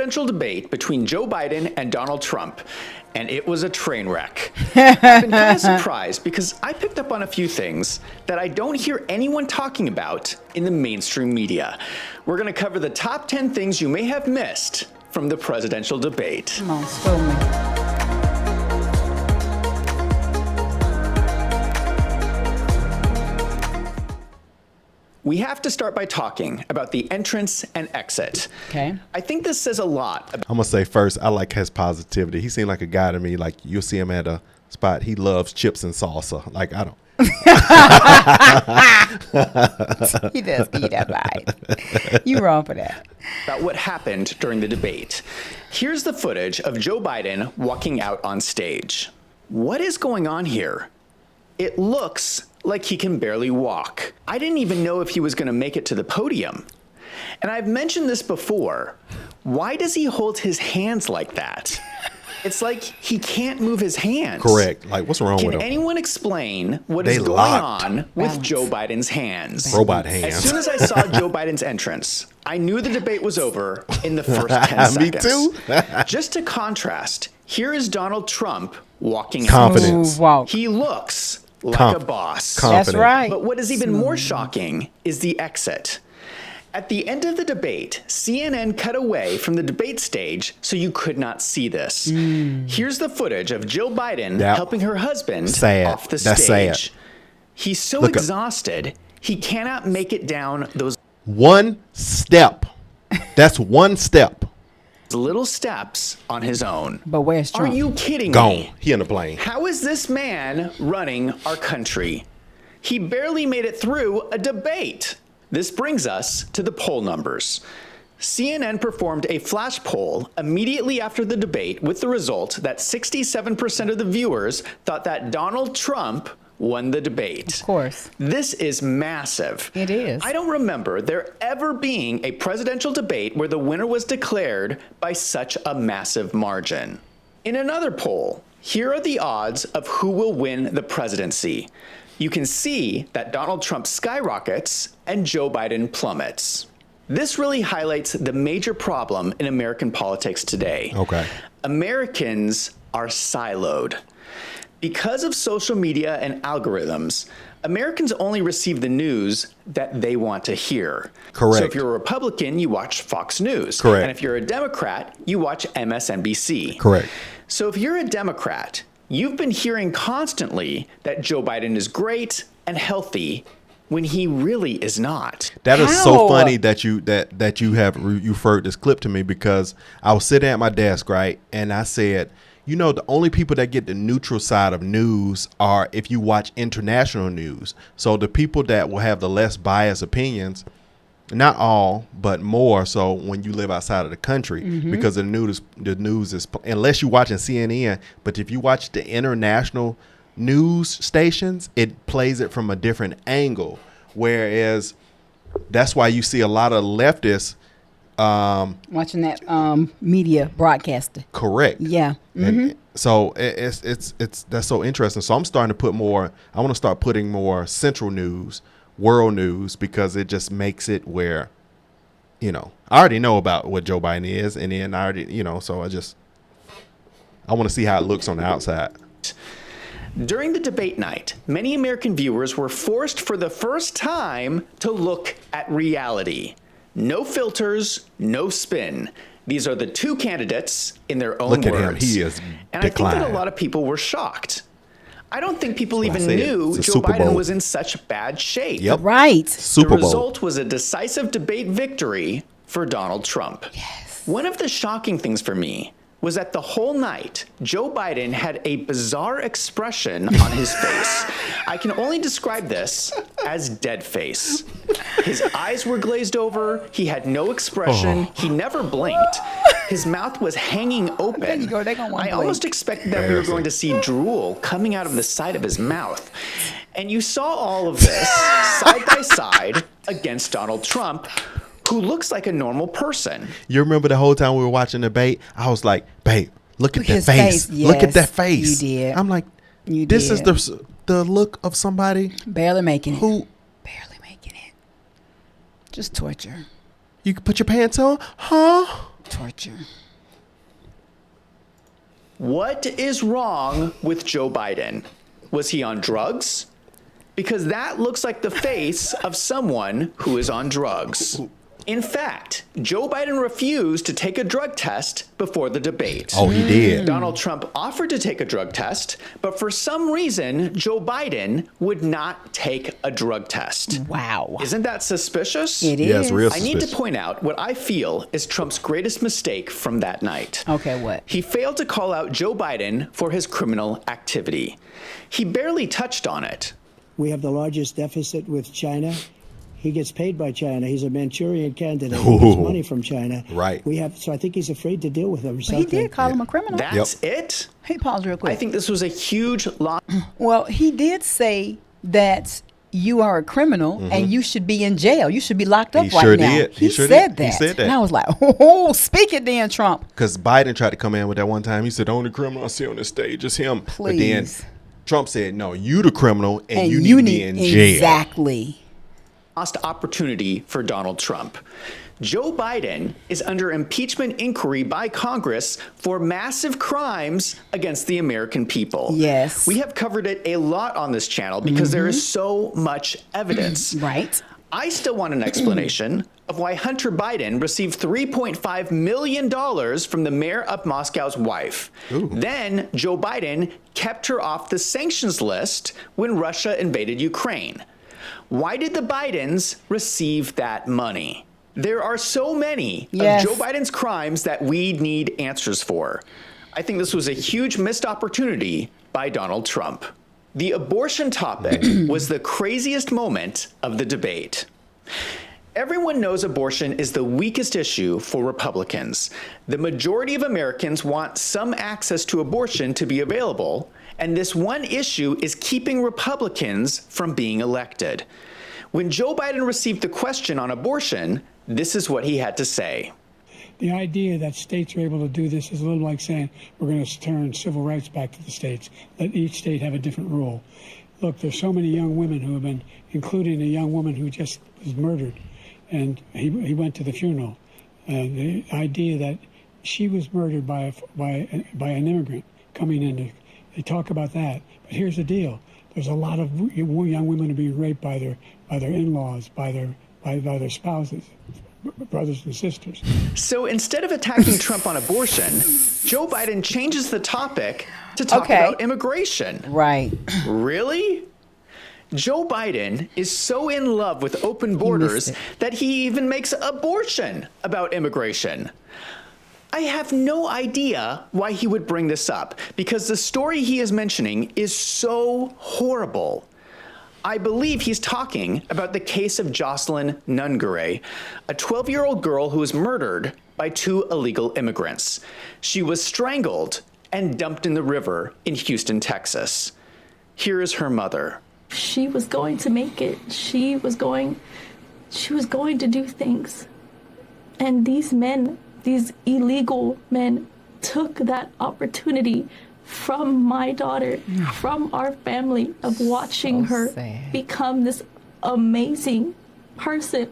presidential debate between Joe Biden and Donald Trump, and it was a train wreck. I've been kind of surprised because I picked up on a few things that I don't hear anyone talking about in the mainstream media. We're going to cover the top 10 things you may have missed from the presidential debate. Come on, spill me. We have to start by talking about the entrance and exit. Okay. I think this says a lot. I'm going to say first, I like his positivity. He seemed like a guy to me, like you'll see him at a spot. He loves chips and salsa. Like, I don't. He does give you that vibe. You wrong for that. About what happened during the debate. Here's the footage of Joe Biden walking out on stage. What is going on here? It looks like he can barely walk. I didn't even know if he was going to make it to the podium. And I've mentioned this before. Why does he hold his hands like that? It's like he can't move his hands. Correct. Like, what's wrong with him? Can anyone explain what They is going locked. on with Balance. Joe Biden's hands? Robot hands. As soon as I saw Joe Biden's entrance, I knew the debate was over in the first 10 seconds. Me too. Just to contrast, here is Donald Trump walking out. Confidence. Smooth walk. He looks like a boss. That's Confident. right. But what is even more shocking is the exit. At the end of the debate, CNN cut away from the debate stage so you could not see this. Here's the footage of Jill Biden Yep. helping her husband Sad. off the That's stage. sad. He's so Look up. exhausted, he cannot make it down those One step. That's one step. little steps on his own. But where's Are Trump? you kidding Gone. me? He in the plane. How is this man running our country? He barely made it through a debate. This brings us to the poll numbers. CNN performed a flash poll immediately after the debate with the result that 67% of the viewers thought that Donald Trump won the debate. Of course. This is massive. It is. I don't remember there ever being a presidential debate where the winner was declared by such a massive margin. In another poll, here are the odds of who will win the presidency. You can see that Donald Trump skyrockets and Joe Biden plummets. This really highlights the major problem in American politics today. Okay. Americans are siloed. Because of social media and algorithms, Americans only receive the news that they want to hear. Correct. So if you're a Republican, you watch Fox News. Correct. And if you're a Democrat, you watch MSNBC. Correct. So if you're a Democrat, you've been hearing constantly that Joe Biden is great and healthy when he really is not. That is How? so funny that you have referred this clip to me, because I was sitting at my desk, right, and I said, you know, the only people that get the neutral side of news are if you watch international news. So the people that will have the less biased opinions, not all, but more so when you live outside of the country, because the news is, unless you're watching CNN, but if you watch the international news stations, it plays it from a different angle. Whereas that's why you see a lot of leftists. Watching that media broadcaster. Correct. Yeah. And so it's that's so interesting. So I'm starting to put more. I want to start putting more central news, world news, because it just makes it where, you know, I already know about what Joe Biden is, and then I already, you know, so I want to see how it looks on the outside. During the debate night, many American viewers were forced for the first time to look at reality. No filters, no spin. These are the two candidates in their own Look at words. him. He is And I think that declined. a lot of people were shocked. I don't think people That's even what I said. knew It's a Joe Super Biden Bowl. was in such bad shape. Yep. Right. Super The Bowl. result was a decisive debate victory for Donald Trump. Yes. One of the shocking things for me was that the whole night, Joe Biden had a bizarre expression on his face. I can only describe this as dead face. His eyes were glazed over. He had no expression. He never blinked. His mouth was hanging open. There you go. They gonna want I blink. almost expected that we were going to see drool coming out of the side of his mouth. And you saw all of this side by side against Donald Trump, who looks like a normal person. You remember the whole time we were watching the debate, I was like, babe, look at that his face. face. Look at Yes, that face. you did. I'm like, You this did. is the look of somebody Barely making it. who Barely making it. Just torture. you can put your pants on, huh? Torture. What is wrong with Joe Biden? Was he on drugs? Because that looks like the face of someone who is on drugs. In fact, Joe Biden refused to take a drug test before the debate. Oh, he did. Donald Trump offered to take a drug test, but for some reason, Joe Biden would not take a drug test. Wow. Isn't that suspicious? It is. Yeah, it's real I need to suspicious. point out what I feel is Trump's greatest mistake from that night. Okay, what? He failed to call out Joe Biden for his criminal activity. He barely touched on it. We have the largest deficit with China. He gets paid by China. He's a Manchurian candidate. Ooh. He gets money from China. Right. So I think he's afraid to deal with him or He something. did call him a criminal. That's it? Hey, pause real quick. I think this was a huge loss. Well, he did say that you are a criminal and you should be in jail. You should be locked up He right sure now. did. He He sure said did. He that. said that. And I was like, oh, speak it then, Trump. Because Biden tried to come in with that one time. He said, the only criminal I see on the stage is him. But then Please. Trump said, no, you the criminal and you you need to be in jail. Exactly. Lost opportunity for Donald Trump. Joe Biden is under impeachment inquiry by Congress for massive crimes against the American people. Yes. We have covered it a lot on this channel because there is so much evidence. Right. I still want an explanation of why Hunter Biden received $3.5 million from the mayor of Moscow's wife. Ooh. Then Joe Biden kept her off the sanctions list when Russia invaded Ukraine. Why did the Bidens receive that money? There are so many Yes. of Joe Biden's crimes that we need answers for. I think this was a huge missed opportunity by Donald Trump. The abortion topic was the craziest moment of the debate. Everyone knows abortion is the weakest issue for Republicans. The majority of Americans want some access to abortion to be available, and this one issue is keeping Republicans from being elected. When Joe Biden received the question on abortion, this is what he had to say. The idea that states are able to do this is a little like saying we're going to turn civil rights back to the states, let each state have a different rule. Look, there's so many young women who have been, including a young woman who just was murdered, and he went to the funeral. The idea that she was murdered by an immigrant coming in, they talk about that. But here's the deal: there's a lot of young women who are being raped by their in-laws, by their spouses, brothers and sisters. So instead of attacking Trump on abortion, Joe Biden changes the topic to talk Okay. about immigration. Right. Really? Joe Biden is so in love with open borders it. that he even makes abortion about immigration. I have no idea why he would bring this up, because the story he is mentioning is so horrible. I believe he's talking about the case of Jocelyn Nungare, a 12-year-old girl who was murdered by 2 illegal immigrants. She was strangled and dumped in the river in Houston, Texas. Here is her mother. She was going to make it. She was going to do things. And these men, these illegal men, took that opportunity from my daughter, from our family, of watching So her sad. become this amazing person.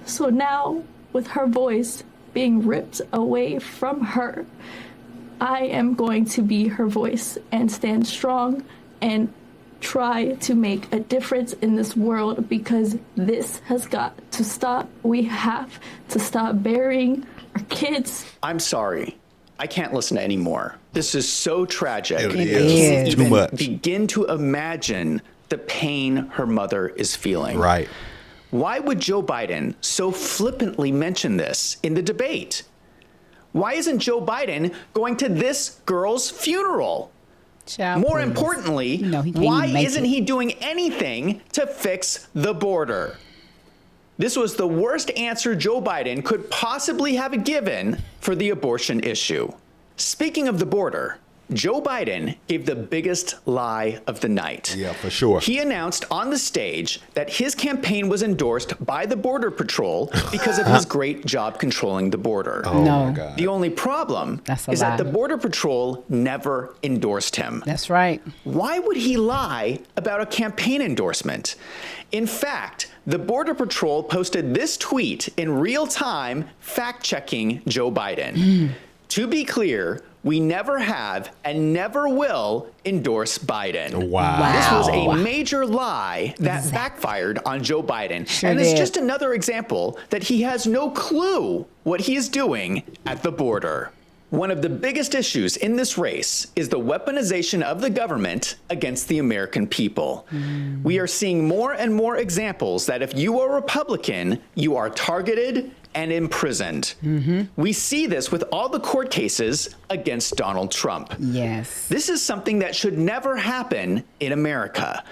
So now, with her voice being ripped away from her, I am going to be her voice and stand strong and try to make a difference in this world, because this has got to stop. We have to stop burying our kids. I'm sorry. I can't listen to any more. This is so tragic. It I is. can't Too even much. begin to imagine the pain her mother is feeling. Right. Why would Joe Biden so flippantly mention this in the debate? Why isn't Joe Biden going to this girl's funeral? Child, More please. importantly, No, he can't why even make isn't it. he doing anything to fix the border? This was the worst answer Joe Biden could possibly have given for the abortion issue. Speaking of the border, Joe Biden gave the biggest lie of the night. Yeah, for sure. He announced on the stage that his campaign was endorsed by the Border Patrol because of his great job controlling the border. Oh No. my God. The only problem That's a is lie. that the Border Patrol never endorsed him. That's right. Why would he lie about a campaign endorsement? In fact, the Border Patrol posted this tweet in real time, fact-checking Joe Biden. To be clear, we never have and never will endorse Biden. Wow. This was a major lie that backfired on Joe Biden. Sure and it's did. just another example that he has no clue what he is doing at the border. One of the biggest issues in this race is the weaponization of the government against the American people. We are seeing more and more examples that if you are Republican, you are targeted and imprisoned. We see this with all the court cases against Donald Trump. Yes. This is something that should never happen in America.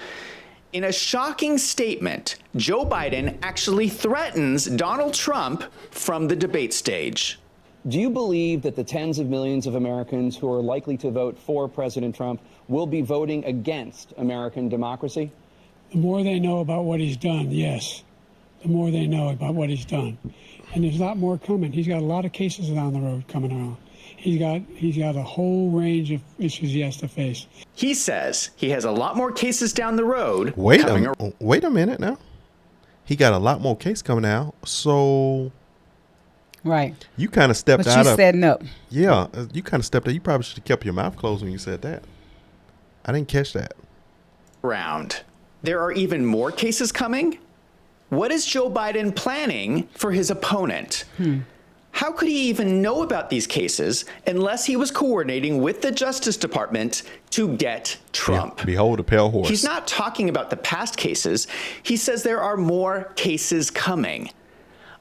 In a shocking statement, Joe Biden actually threatens Donald Trump from the debate stage. Do you believe that the tens of millions of Americans who are likely to vote for President Trump will be voting against American democracy? The more they know about what he's done, yes. The more they know about what he's done. And there's a lot more coming. He's got a lot of cases down the road coming around. He's got a whole range of issues he has to face. He says he has a lot more cases down the road. Wait a minute now. He got a lot more case coming out. So Right. you kind of stepped But out you of. setting up. Yeah, you kind of stepped out. You probably should have kept your mouth closed when you said that. I didn't catch that. Round. There are even more cases coming? What is Joe Biden planning for his opponent? How could he even know about these cases unless he was coordinating with the Justice Department to get Trump? Behold a pale horse. He's not talking about the past cases. He says there are more cases coming.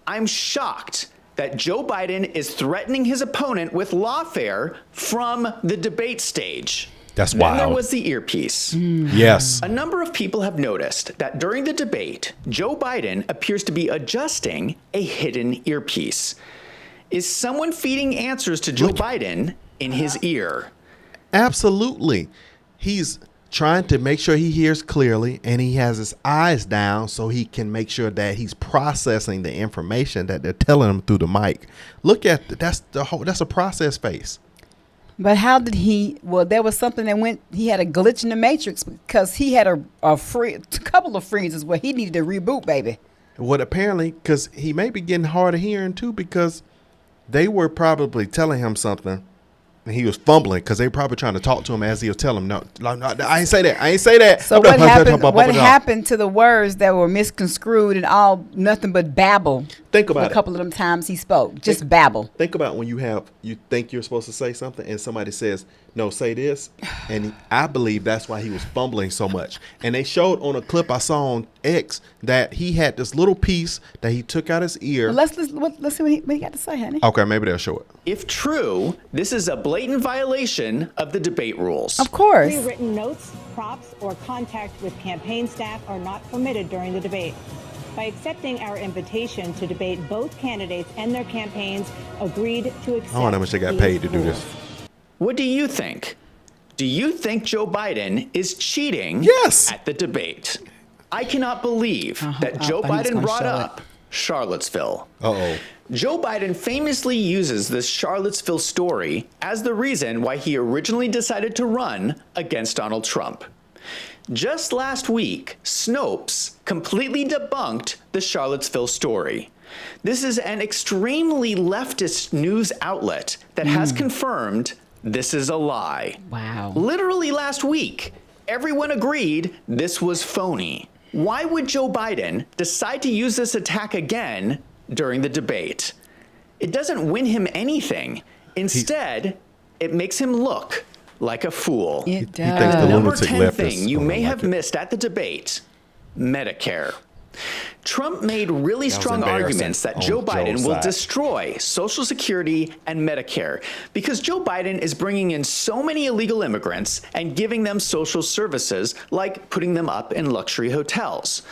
I'm shocked that Joe Biden is threatening his opponent with lawfare from the debate stage. That's Then wild. there was the earpiece. Yes. A number of people have noticed that during the debate, Joe Biden appears to be adjusting a hidden earpiece. Is someone feeding answers to Joe Biden in his ear? Absolutely. He's trying to make sure he hears clearly, and he has his eyes down so he can make sure that he's processing the information that they're telling him through the mic. Look at that's a process face. But how did he? Well, there was something that went. He had a glitch in the matrix because he had a couple of freezes where he needed to reboot, baby. What apparently, because he may be getting hard of hearing too, because they were probably telling him something, and he was fumbling because they were probably trying to talk to him as he was telling him, no, I ain't say that. I ain't say that. So what happened? What happened to the words that were misconstrued and all nothing but babble? Think about a couple of them times he spoke, just babble. Think about when you think you're supposed to say something and somebody says, no, say this. And I believe that's why he was fumbling so much. And they showed on a clip I saw on X that he had this little piece that he took out his ear. Well, let's see what he got to say, honey. Okay, maybe they'll show it. If true, this is a blatant violation of the debate rules. Of course. Pre-written notes, props, or contact with campaign staff are not permitted during the debate. By accepting our invitation to debate, both candidates and their campaigns agreed to accept. I wonder how much they got paid to do this. What do you think? Do you think Joe Biden is cheating Yes. at the debate? I cannot believe that Joe Biden brought up Charlottesville. Uh-oh. Joe Biden famously uses this Charlottesville story as the reason why he originally decided to run against Donald Trump. Just last week, Snopes completely debunked the Charlottesville story. This is an extremely leftist news outlet that has confirmed this is a lie. Wow. Literally last week, everyone agreed this was phony. Why would Joe Biden decide to use this attack again during the debate? It doesn't win him anything. Instead, it makes him look like a fool. It does. He thinks the Number lunatic 10 leftists thing you don't may like have it. missed at the debate, Medicare. Trump made really was strong embarrassing arguments that on Joe Biden Joe's will side. destroy Social Security and Medicare because Joe Biden is bringing in so many illegal immigrants and giving them social services like putting them up in luxury hotels.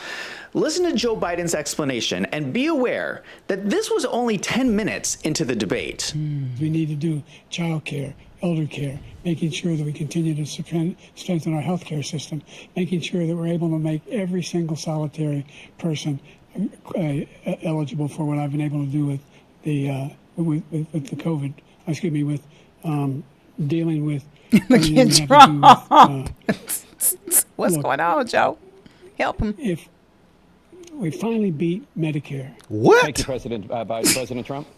Listen to Joe Biden's explanation and be aware that this was only 10 minutes into the debate. We need to do child care, elder care, making sure that we continue to strengthen our health care system, making sure that we're able to make every single solitary person eligible for what I've been able to do with the COVID, with dealing with Look at Trump. What's going on, Joe? Help him. If we finally beat Medicare. What? Thank you, President Trump.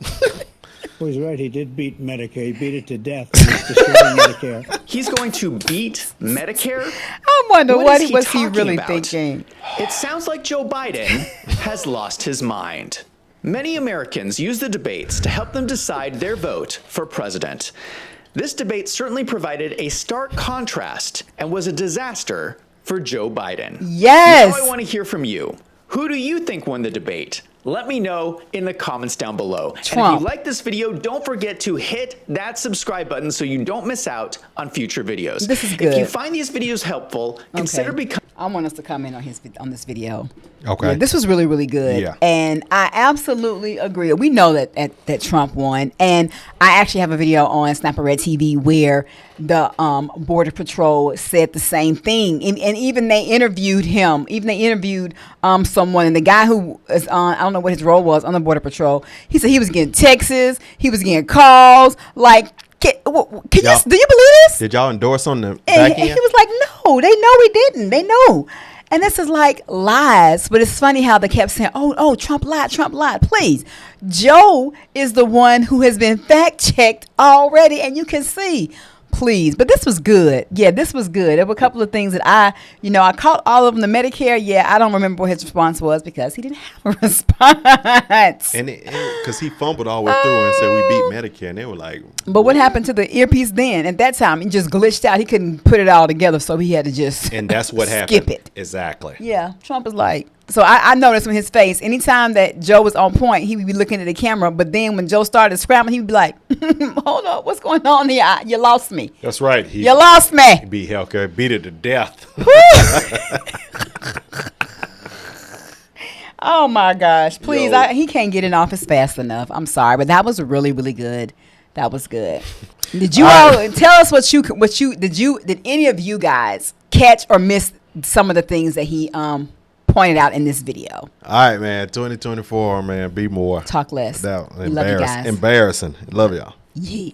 Well, he's right. He did beat Medicare. He beat it to death. He's destroying Medicare. He's going to beat Medicare? I wonder what is was he talking really about? thinking. It sounds like Joe Biden has lost his mind. Many Americans use the debates to help them decide their vote for president. This debate certainly provided a stark contrast and was a disaster for Joe Biden. Yes. Now I want to hear from you. Who do you think won the debate? Let me know in the comments down below. And if you like this video, don't forget to hit that subscribe button so you don't miss out on future videos. This is good. If you find these videos helpful, consider becoming... I want us to comment on this video. Okay. Yeah, this was really, really good. Yeah. And I absolutely agree. We know that Trump won. And I actually have a video on Sniper Red TV where the Border Patrol said the same thing. And even they interviewed him. Even they interviewed someone. And the guy who is on, I don't know what his role was on the Border Patrol, he said he was getting texts. He was getting calls. Like, do you believe this? Did y'all endorse on the And back he end? was like, no, they know we didn't. They know. And this is like lies. But it's funny how they kept saying, oh, Trump lied, Trump lied. Please. Joe is the one who has been fact checked already. And you can see. Please. But this was good. Yeah, this was good. There were a couple of things that I caught all of them. The Medicare, yeah, I don't remember what his response was because he didn't have a response. And because he fumbled all the way through and said we beat Medicare, and they were like, But what happened to the earpiece then? At that time, he just glitched out. He couldn't put it all together, so he had to just and that's what happened. skip it. Exactly. Yeah, Trump is like, so I noticed from his face, anytime that Joe was on point, he would be looking at the camera. But then when Joe started scrambling, he would be like, hold up, what's going on here? You lost me. That's right. You lost me. He beat Healthcare, beat it to death. Oh my gosh! Please, Yo. he can't get in office fast enough. I'm sorry, but that was really, really good. That was good. Did you all tell us did any of you guys catch or miss some of the things that he pointed out in this video? All right, man. 2024, man. Be more. Talk less. Without We love you guys. Embarrassing. Love y'all. Yeah.